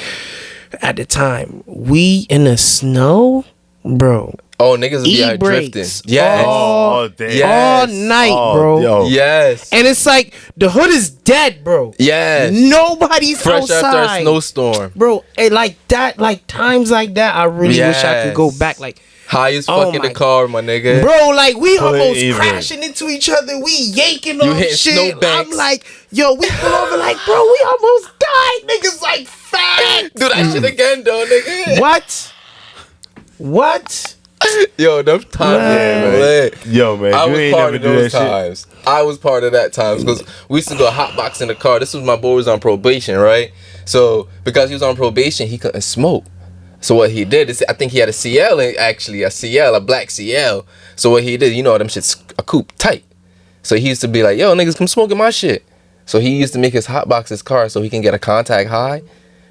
at the time we in the snow, bro. Oh, niggas be out drifting. E-brakes Yes. All day. all night, bro. Yo. Yes. And it's like the hood is dead, bro. Yes. Nobody's Fresh outside, after a snowstorm. bro. And like that, like times like that, I really wish I could go back. Like, High as Oh fuck in my- the car, my nigga. bro, like we Pull it almost even. crashing into each other. We yanking You on hitting shit. snowbanks. I'm like, yo, we pull over like, bro, we almost died. Niggas like fat. Do that shit again, though, nigga. What? Yo, them times, Man. lit. Yo, man. I you was ain't part never of do those that shit. times. I was part of that times because we used to go hotbox in the car. This was my boy was on probation, right? So because he was on probation, he couldn't smoke. So what he did is, I think he had a CL, actually a CL, a black CL. So what he did, you know, them shit's a coupe tight. So he used to be like, yo, niggas, come smoke in my shit. So he used to make his hotbox his car so he can get a contact high.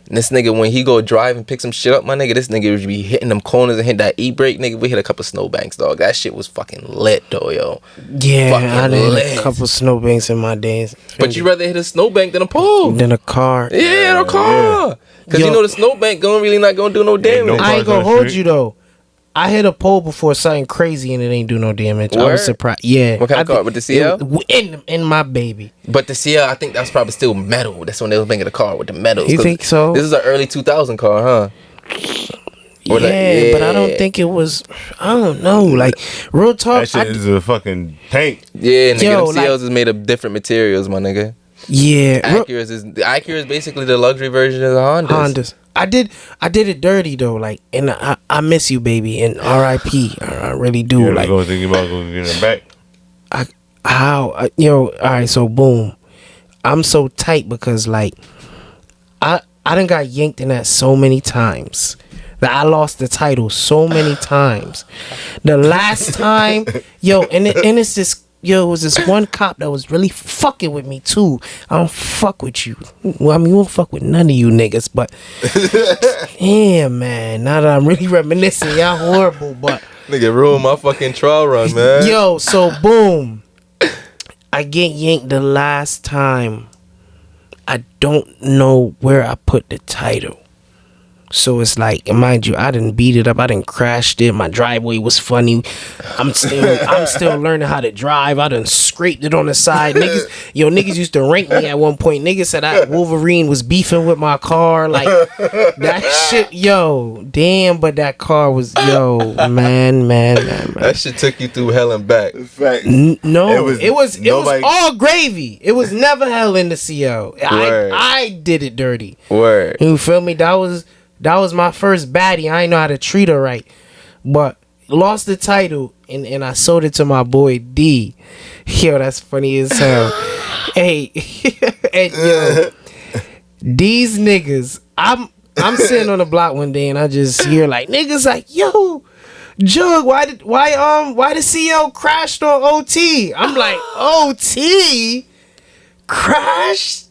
And this nigga, when he go drive and pick some shit up, my nigga, this nigga would be hitting them corners and hit that E-brake, nigga. We hit a couple snowbanks, dog. That shit was fucking lit, though, yo. Yeah, Fucking I did lit. a couple snowbanks in my days. But you rather hit a snowbank than a pole. Than a car. Yeah, a car. Because Yo. you know the snowbank really not gonna do no damage. no I ain't cars on gonna the hold street. you though. I hit a pole before something crazy and it ain't do no damage. I Word? was surprised. Yeah. What kind of I car? think With the CL? in my baby. But the CL, I think that's probably still metal. That's when they was making the car with the metals. You 'Cause think so? This is an early 2000 car, huh? Or like- Yeah, but I don't think it was. I don't know. Like real talk. That shit is a fucking tank. Yeah, nigga, Yo, them like- CLs is made of different materials, my nigga. Yeah. Acura is basically the luxury version of the Hondas. Hondas. I did it dirty though. Like, and I miss you, baby, and R.I.P. I really do. You Like, go thinking about going to get it back. all right, so boom, I'm so tight because like I done got yanked in that so many times that I lost the title so many times. The last time, it's this. Yo, it was this one cop that was really fucking with me too. I don't fuck with you. Well, I mean, you don't fuck with none of you niggas, but yeah, man. Now that I'm really reminiscing, y'all horrible, but Nigga, ruined my fucking trial run, man. yo, so boom, I get yanked the last time. I don't know where I put the title. So it's like, and mind you, I didn't beat it up. I didn't crashed it. My driveway was funny. I'm still learning how to drive. I done scraped it on the side. Niggas used to rank me at one point. Niggas said Wolverine was beefing with my car. Like that shit, yo, damn. But that car was, yo, man. That shit took you through hell and back. Fact. No, it was nobody- all gravy. It was never hell in the CO. Word. I did it dirty. Word. You feel me? That was my first baddie. I ain't know how to treat her right. But lost the title and I sold it to my boy D. Yo, that's funny as hell. Hey, and yo, these niggas, I'm sitting on the block one day and I just hear like niggas like, yo, Jug, why the CL crashed on OT? I'm like, OT crashed?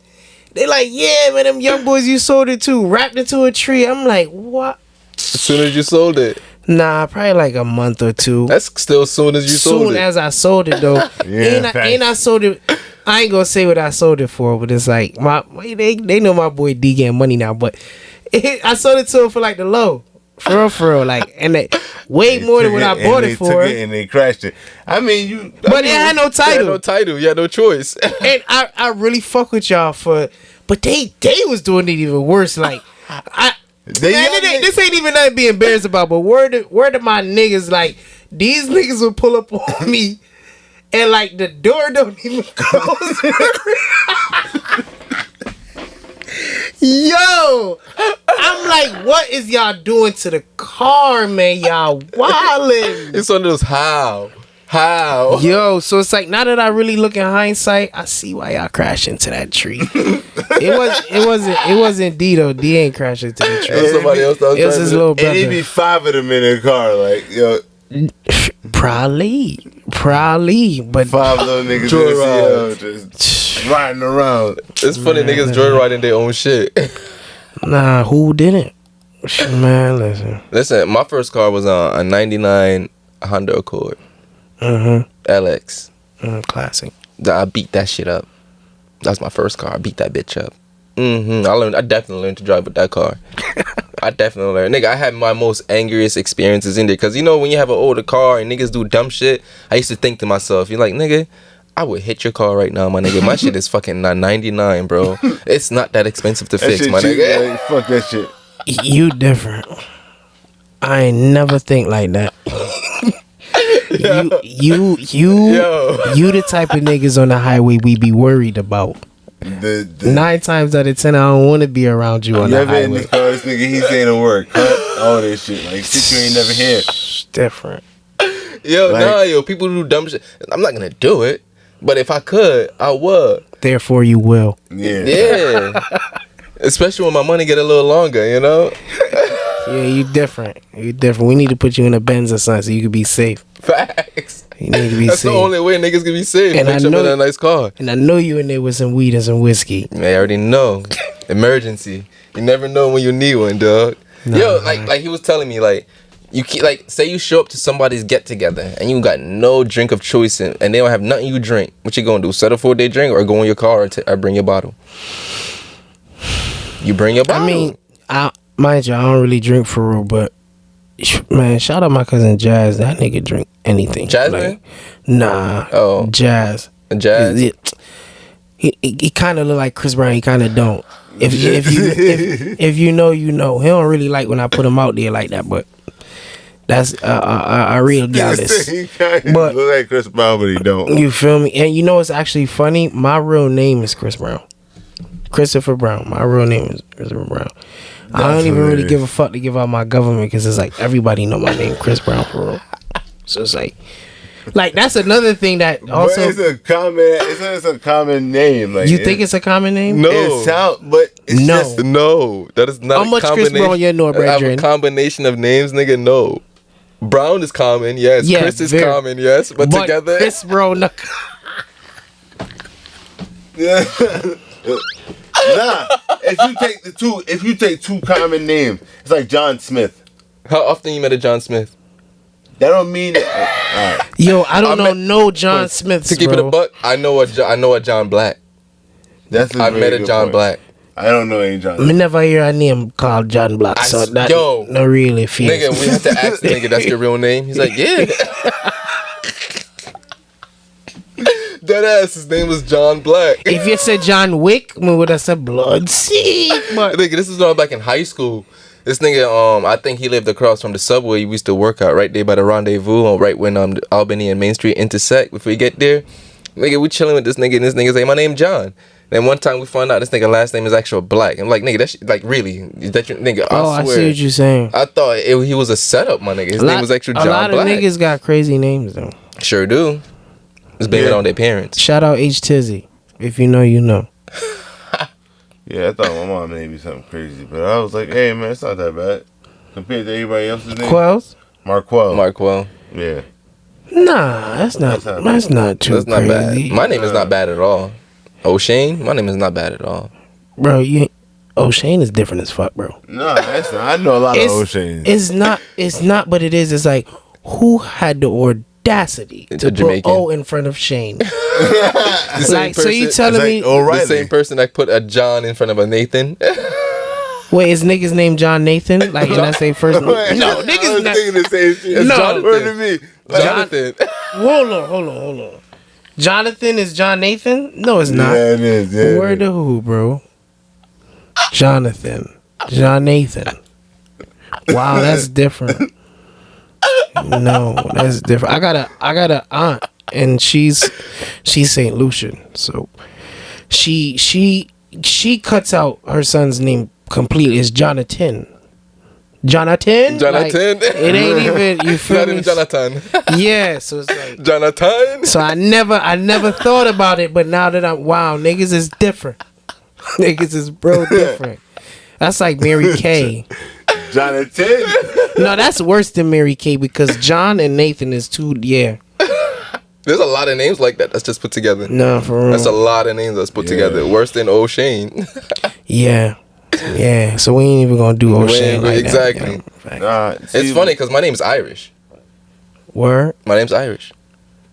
They like, yeah, man, them young boys you sold it to, wrapped it to a tree. I'm like, what? As soon as you sold it. Nah, probably like a month or two. That's still as soon as you sold it. Soon as I sold it though. Yeah, ain't I sold it. I ain't gonna say what I sold it for, but it's like they know my boy D getting money now, but I sold it to him for like the low. For real, like, and they way more than what I bought it for. And they crashed it. I mean, But it had no title. You had no title. You had no choice. And I really fuck with y'all but they was doing it even worse. Like, this ain't even nothing to be embarrassed about. But word to my niggas, like, these niggas would pull up on me, and like the door don't even close. Yo, I'm like, what is y'all doing to the car, man? Y'all wildin'. It's one of those how. Yo, so it's like, now that I really look in hindsight, I see why y'all crashed into that tree. It wasn't D though. D ain't crashed into the tree. It was somebody else that was It was his little brother. And it'd be 5 of them in the car, like, yo. Probably, but 5 little niggas Joyride. just riding around. It's funny, niggas joyriding their own shit. nah, who didn't? Man, Listen, my first car was a 99 Honda Accord. LX. Classic. I beat that shit up. That was my first car. I beat that bitch up. I definitely learned to drive with that car. I definitely learned. Nigga, I had my most angriest experiences in there. Because, you know, when you have an older car and niggas do dumb shit, I used to think to myself, you're like, nigga, I would hit your car right now, my nigga. My shit is fucking 99, bro. It's not that expensive to fix, my nigga. Like, fuck that shit. You different. I ain't never think like that. You the type of niggas on the highway we be worried about. 9 times out of 10, I don't want to be around you on the highway. In the car, this nigga, he's saying to work. Cut all this shit. Like, shit you ain't never heard. It's different. Yo, people do dumb shit. I'm not gonna do it. But if I could, I would. Therefore, you will. Yeah. Especially when my money get a little longer, you know? Yeah, you different. We need to put you in a Benz or something so you can be safe. Facts. You need to be That's safe. the only way niggas can be safe. And Make sure I'm in a nice car. And I know you in there with some weed and some whiskey. I already know. Emergency. You never know when you need one, dog. Nah, Yo, like he was telling me, like, you keep, like, say you show up to somebody's get together and you got no drink of choice and they don't have nothing you drink. What you gonna do? Settle for their drink or go in your car or bring your bottle? You bring your bottle. I mean, mind you, I don't really drink for real, but man, shout out my cousin Jazz. That nigga drink anything. Jasmine? Like, nah. Oh. Jazz. He kind of look like Chris Brown. He kind of don't. If you know, you know. He don't really like when I put him out there like that, but that's a real gallus. He kind of But- look like Chris Brown, but he don't. You feel me? And you know what's actually funny? My real name is Chris Brown. Christopher Brown. My real name is Christopher Brown. I don't even really give a fuck to give out my government because it's like everybody know my name, Chris Brown, for real. So it's like that's another thing that also. But it's a common name. Like, You think it's a common name? No. It sound, but it's No. just No, that is not How a much Chris combination. Brown you know, I have brethren? a combination of names, nigga, no. Brown is common, yes. Yeah, Chris is very. common, yes. But together... Chris Brown. nah. If you take two common names, it's like John Smith. How often you met a John Smith? That don't mean that. All right. Yo, I don't know met- no John Smiths, To keep bro. it a buck, I know a John Black. I I met a John Black. I don't know any John. Me never hear a name called John Black, so that yo. no really feel. Nigga, we had to ask the nigga, that's your real name? He's like, yeah. Deadass, his name was John Black. If you said John Wick, me would have said Blood Sea. But Nigga, this is when I was back in high school. This nigga, I think he lived across from the subway. We used to work out right there by the Rendezvous, right when Albany and Main Street intersect. Before we get there, nigga, we chilling with this nigga, and this nigga say, my name John. Then one time we found out this nigga last name is actual Black. I'm like, nigga, that shit, like, really? Is that your nigga? I swear. see what you're saying. I thought he was a setup, my nigga. His name was actually John A lot Black. of niggas got crazy names though. Sure do. It's blaming Yeah. on their parents. Shout out H Tizzy. If you know, you know. Yeah, I thought my mom named me something crazy, but I was like, hey man, it's not that bad compared to everybody else's name. Quells? Marquell. Marquell. Yeah. Nah, that's not too That's not crazy. bad. My name is not bad at all. O'Shane, my name is not bad at all. bro, O'Shane is different as fuck, bro. No, that's not. I know a lot of O'Shane. It's not, but it is. It's like, who had the audacity to put O in front of Shane? Like, so you telling me the same person that put a John in front of a Nathan? Wait, is niggas named John Nathan? Like, and I say first name? No, niggas not. Thinking the same shit. It's No. Jonathan. Me. Jonathan. Hold on. Jonathan is John Nathan? No, it's not. Yeah, it is. Yeah, Word to who, bro? Jonathan. John Nathan. Wow, that's different. No, that's different. I got a aunt, and she's St. Lucian, so she cuts out her son's name completely. It's Jonathan. Jonathan. Like, it ain't even, you feel Not me? even Jonathan. Yeah, so it's like Jonathan. So I never thought about it, but now that niggas is different. Niggas is different. That's like Mary Kay. Jonathan. No, that's worse than Mary Kay because John and Nathan is two. Yeah. There's a lot of names like that that's just put together. No, for real. That's a lot of names that's put together. Worse than O'Shane. Yeah. Yeah. So we ain't even gonna do O'Shane like exactly. That. It's funny because my name's Irish. Word. My name's Irish.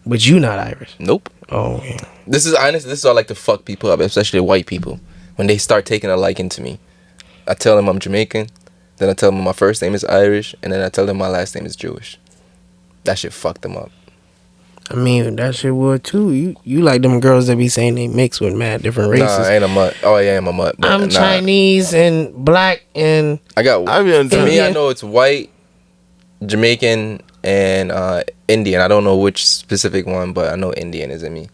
But you not Irish. Nope. Oh yeah. This is honest. This is all I like to fuck people up, especially white people, when they start taking a liking to me. I tell them I'm Jamaican, then I tell them my first name is Irish, and then I tell them my last name is Jewish. That shit fucked them up. I mean, that shit would too. You like them girls that be saying they mix with mad different races. Nah, I ain't a mutt. Oh, yeah, I'm a mutt. I'm Chinese and black and... I know it's white, Jamaican, and Indian. I don't know which specific one, but I know Indian is in me.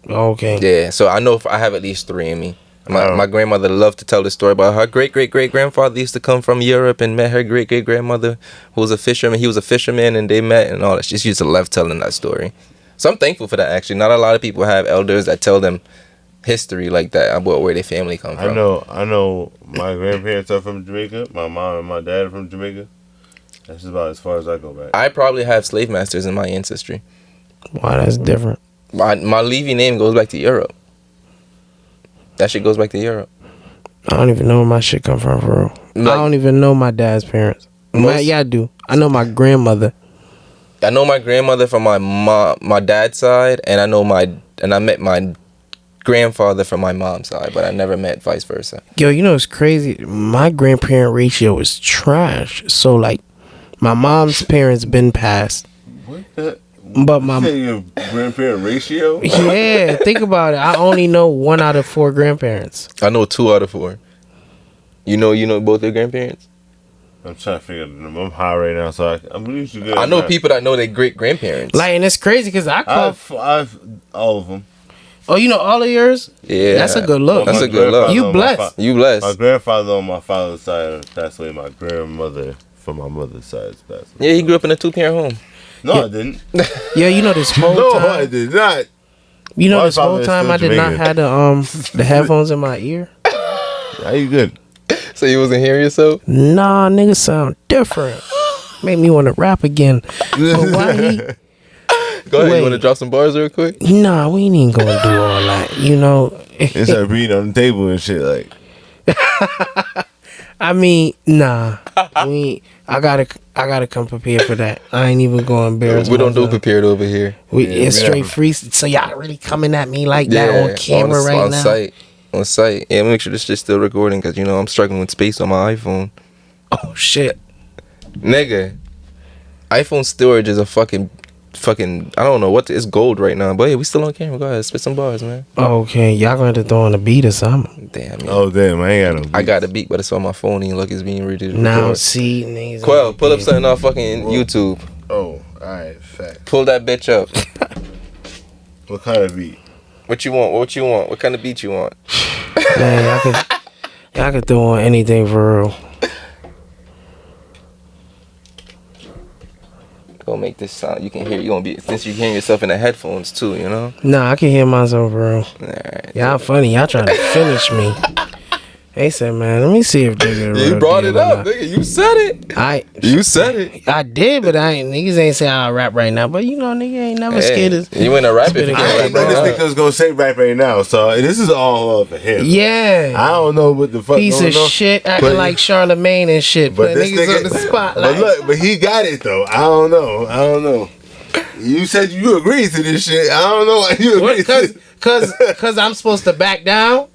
Okay. Yeah, so I know I have at least 3 in me. My grandmother loved to tell the story about her great-great-great-grandfather used to come from Europe and met her great-great-grandmother who was a fisherman. He was a fisherman and they met and all that. She used to love telling that story. So I'm thankful for that, actually. Not a lot of people have elders that tell them history like that about where their family come from. I know my grandparents are from Jamaica. My mom and my dad are from Jamaica. That's about as far as I go back. I probably have slave masters in my ancestry. Wow, that's different. My Levy name goes back to Europe. That shit goes back to Europe. I don't even know where my shit come from, for real. I don't even know my dad's parents. Yeah, I do. I know my grandmother. I know my grandmother from my dad's side, and I met my grandfather from my mom's side, but I never met vice versa. Yo, you know it's crazy. My grandparent ratio is trash. So like, my mom's parents been passed. What the? But my your grandparent ratio? Yeah, think about it. I only know 1 out of 4 grandparents. I know 2 out of 4. You know both your grandparents? I'm trying to figure them. I'm high right now, so I'm really good. I know people that know their great grandparents. Like, and it's crazy because I've all of them. Oh, you know all of yours? Yeah, that's a good look. That's a good look. You blessed. You blessed. My grandfather on my father's side passed away. My grandmother from my mother's side passed away. Yeah, he grew up in a 2-parent home. No, I didn't. Yeah, you know this whole time. No, I did not. You know, this whole time I did not have the headphones in my ear. Are you good? So you wasn't hearing yourself? Nah, niggas sound different. Made me want to rap again. But why he? Go ahead. You want to drop some bars real quick? Nah, we ain't even gonna do all that. You know. It's like reading on the table and shit. Like. I mean, nah. I gotta come prepared for that. I ain't even gonna embarrass. We don't do prepared over here. It's straight free. So y'all really coming at me like that on camera right now? On site. Yeah, make sure this shit's still recording because I'm struggling with space on my iPhone. Oh shit, nigga. iPhone storage is a fucking. I don't know it's gold right now, but hey, we still on camera. Go ahead, spit some bars, man. Okay, y'all gonna have to throw on a beat or something. Damn. Man. Oh damn, I ain't got no beat. I got a beat, but it's on my phone and look, it's being ready to now record. See, niggas. Quell, pull up something on fucking YouTube. Oh, alright, fact. Pull that bitch up. What kind of beat? What you want? What kind of beat you want? Man, y'all could throw on anything for real. Go make this sound. You can hear. You gonna be since you hearing yourself in the headphones too. You know. Nah, I can hear myself for real. Alright. Y'all funny. Y'all trying to finish me. They said, man, let me see if Jugga. You brought it up, nigga. You said it. You said it. I did, but niggas ain't say I'll rap right now. But you know, nigga ain't never scared of. You ain't a rap if you I can't ain't rap know this right nigga was gonna say rap right now, so this is all for him. Yeah. I don't know what the fuck Piece going of on. shit acting like Charlemagne and shit. But Putting this niggas nigga, on the spotlight. but he got it though. I don't know. You said you agreed to this shit. I don't know why you agreed to it. Cause I'm supposed to back down.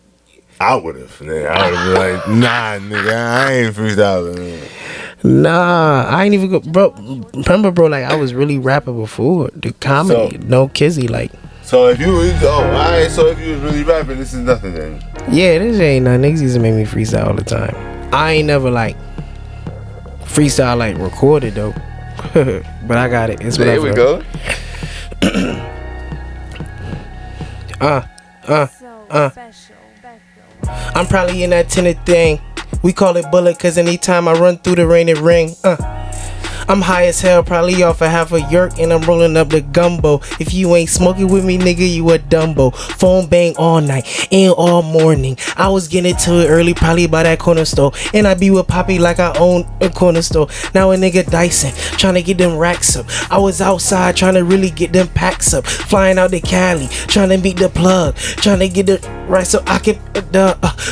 I would have, nigga. I would have been like, nah, nigga, I ain't freestyling. Nigga. Nah, I ain't even go, bro. Remember, bro, like I was really rapping before the comedy, no kizzy, like. So if you was, alright. So if you was really rapping, this is nothing then. Yeah, this ain't nothing. Niggas used to make me freestyle all the time. I ain't never like freestyle like recorded though, but I got it. It's there we go. I'm probably in that tinted thing. We call it bullet cause anytime I run through the rain it ring. I'm high as hell, probably off a half a yerk, and I'm rolling up the gumbo. If you ain't smoking with me, nigga, you a Dumbo. Phone bang all night and all morning. I was getting to it early, probably by that corner store. And I be with Poppy like I own a corner store. Now a nigga Dyson, trying to get them racks up. I was outside trying to really get them packs up. Flying out to Cali, trying to meet the plug. Trying to get the right so I can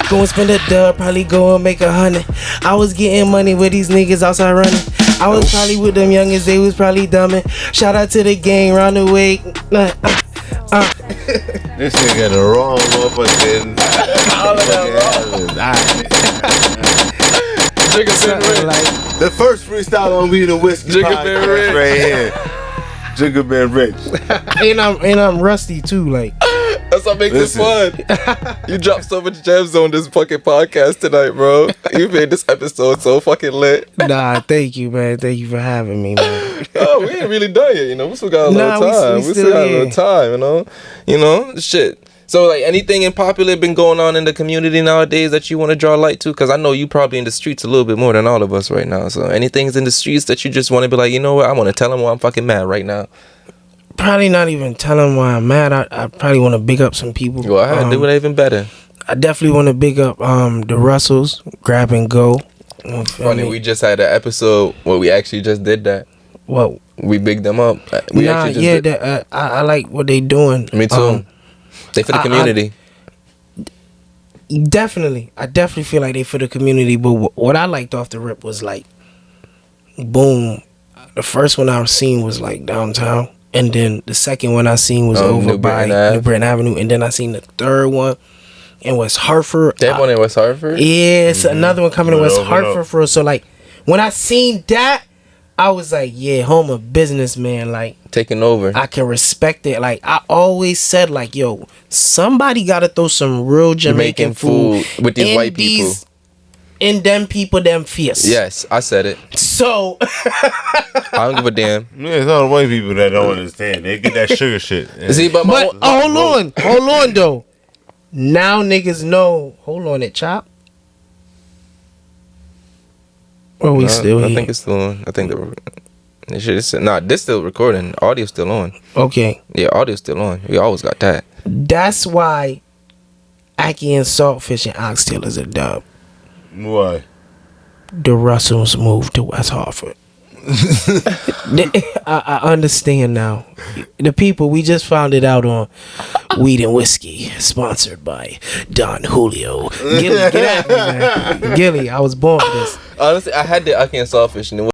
go and spend a dub, probably go and make 100. I was getting money with these niggas outside running. I was probably with them youngins, they was probably dumbing. Shout out to the gang round the way. This nigga the wrong motherfucker. All of that Jugga been rich. Like, the first freestyle on Weed and Whiskey Jugga been podcast rich. right here. Jugga been rich. and I'm rusty too, like. That's what makes it fun. You dropped so much gems on this fucking podcast tonight, bro. You made this episode so fucking lit. Nah, thank you, man. Thank you for having me, man. Oh, we ain't really done yet, you know. We still got a little time. We still got a little time, you know. You know, shit. So, like, anything in popular been going on in the community nowadays that you want to draw light to? Because I know you probably in the streets a little bit more than all of us right now. So, anything's in the streets that you just want to be like, you know what? I want to tell them why I'm fucking mad right now. Probably not even telling why I'm mad. I probably want to big up some people. Go ahead, do it even better. I definitely want to big up the Russells, Grab and Go. Funny, we just had an episode where we actually just did that. Well, we bigged them up. I like what they doing. Me too. They for the community. Definitely, I definitely feel like they for the community. But what I liked off the rip was like, boom. The first one I seen was like downtown. And then the second one I seen was over by New Britain Avenue. And then I seen the third one in West Hartford. That one in West Hartford? Yeah, it's another one coming in West Hartford for us. So like, when I seen that, I was like, yeah, home of businessman, like taking over. I can respect it. Like I always said, like, yo, somebody gotta throw some real Jamaican food with these white people. And them people, them fierce. Yes, I said it. So I don't give a damn. Yeah, it's all the white people that don't understand. They get that sugar shit. See, but hold on though. Now niggas know. Hold on, it chop. Or we still here? I think it's still on. I think this still recording. Audio's still on. Okay. Yeah, audio's still on. We always got that. That's why Aki and Saltfish and Oxtail is a dub. Why? The Russells moved to West Hartford. I understand now. The people, we just found it out on Weed and Whiskey, sponsored by Don Julio. Gillie, get at me, man. Gillie, I was born for this. Honestly, I had the Aki and Sawfish, and it